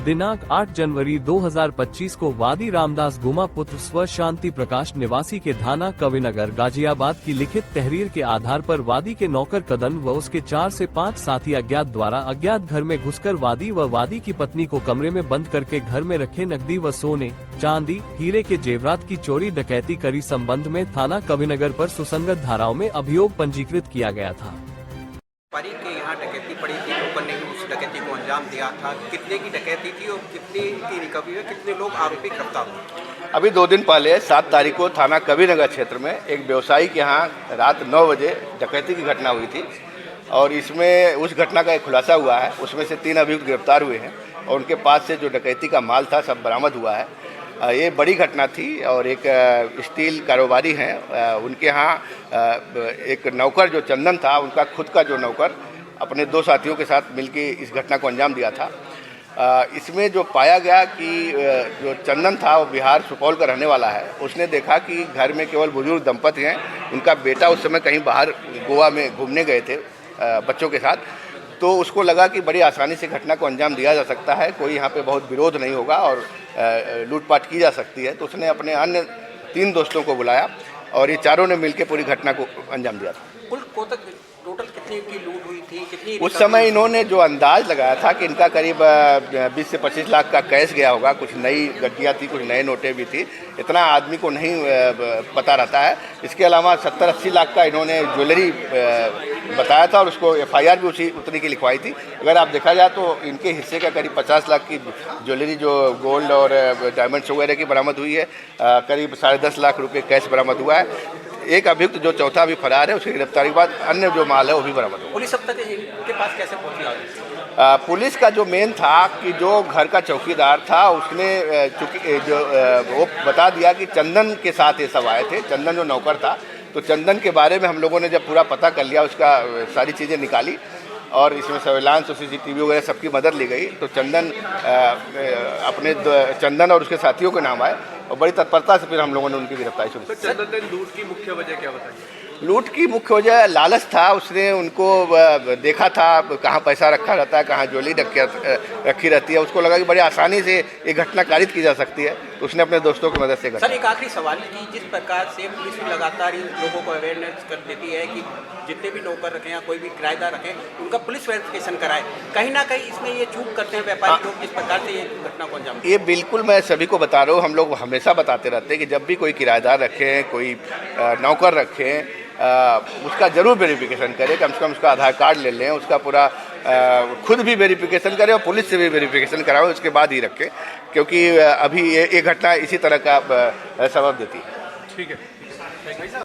दिनांक 8 जनवरी 2025 को वादी रामदास गुमा पुत्र स्व शांति प्रकाश निवासी के थाना कविनगर गाजियाबाद की लिखित तहरीर के आधार पर वादी के नौकर कदन व उसके 4 से 5 साथी अज्ञात द्वारा अज्ञात घर में घुसकर वादी व वादी की पत्नी को कमरे में बंद करके घर में रखे नकदी व सोने चांदी हीरे के जेवरात की चोरी डकैती करी संबंध में थाना कविनगर पर सुसंगत धाराओं में अभियोग पंजीकृत किया गया था। के यहाँ डकैती पड़ी थी, लोगों ने उस डकैती को अंजाम दिया था। कितने की डकैती थी और कितने की रिकवरी है, कितने लोग आरोपी गिरफ्तार हुए? अभी 2 दिन पहले 7 तारीख को थाना कविनगर क्षेत्र में एक व्यवसायी के यहाँ रात 9 बजे डकैती की घटना हुई थी और इसमें उस घटना का एक खुलासा हुआ है। उसमें से 3 अभियुक्त गिरफ्तार हुए हैं और उनके पास से जो डकैती का माल था सब बरामद हुआ है। ये बड़ी घटना थी और एक स्टील कारोबारी हैं, उनके यहाँ एक नौकर जो चंदन था, उनका खुद का जो नौकर अपने 2 साथियों के साथ मिलकर इस घटना को अंजाम दिया था। इसमें जो पाया गया कि जो चंदन था वो बिहार सुपौल का रहने वाला है। उसने देखा कि घर में केवल बुजुर्ग दंपति हैं, उनका बेटा उस समय कहीं बाहर गोवा में घूमने गए थे बच्चों के साथ, तो उसको लगा कि बड़ी आसानी से घटना को अंजाम दिया जा सकता है, कोई यहाँ पे बहुत विरोध नहीं होगा और लूटपाट की जा सकती है। तो उसने अपने अन्य 3 दोस्तों को बुलाया और ये चारों ने मिलकर पूरी घटना को अंजाम दिया था। कुल टोटल कितनी की लूट हुई थी, कितनी? उस समय इन्होंने जो अंदाज लगाया था कि इनका करीब 20 से 25 लाख का कैश गया होगा, कुछ नई गड्डियाँ थी, कुछ नए नोटें भी थी, इतना आदमी को नहीं पता रहता है। इसके अलावा 70-80 लाख का इन्होंने ज्वेलरी बताया था और उसको FIR भी उतनी की लिखवाई थी। अगर आप देखा जाए तो इनके हिस्से का करीब 50 लाख की ज्वेलरी जो गोल्ड और डायमंड्स वगैरह की बरामद हुई है, करीब 10.5 लाख रुपये कैश बरामद हुआ है। एक अभियुक्त जो चौथा अभी फरार है, उसकी गिरफ्तारी के बाद अन्य जो माल है वो भी बरामद हुआ। पुलिस अब तक के पास कैसे पहुंची? पुलिस का जो मेन था कि जो घर का चौकीदार था उसने चूँकि जो वो बता दिया कि चंदन के साथ ये सब आए थे, चंदन जो नौकर था। तो चंदन के बारे में हम लोगों ने जब पूरा पता कर लिया, उसका सारी चीज़ें निकाली और इसमें सर्विलांस और CCTV वगैरह सबकी मदद ली गई, तो चंदन और उसके साथियों के नाम आए और बड़ी तत्परता से फिर हम लोगों ने उनकी गिरफ्तारी शुरू की। तो चंदन ने लूट की मुख्य वजह क्या बताइए? लूट की मुख्य वजह लालच था। उसने उनको देखा था कहाँ पैसा रखा रहता है, कहाँ ज्वेलरी रखी रहती है, उसको लगा कि बड़ी आसानी से ये घटना कारित की जा सकती है, तो उसने अपने दोस्तों की मदद से सर, एक आखिरी सवाल कि जिस प्रकार से पुलिस लगातार इन लोगों को अवेयरनेस कर देती है कि जितने भी नौकर रखें या कोई भी किराएदार रखें, उनका पुलिस वेरिफिकेशन कराए, कहीं ना कहीं इसमें ये चूक करते हैं व्यापारी लोग जिस प्रकार से ये घटना को अंजाम। ये बिल्कुल मैं सभी को बता रहा हूँ, हम लोग हमेशा बताते रहते हैं कि जब भी कोई किराएदार रखें, कोई नौकर रखें, उसका ज़रूर वेरिफिकेशन करें। कम से कम उसका आधार कार्ड ले लें, उसका पूरा खुद भी वेरिफिकेशन करें और पुलिस से भी वेरिफिकेशन कराओ, उसके बाद ही रखें, क्योंकि अभी ये घटना इसी तरह का सबब देती है। ठीक है।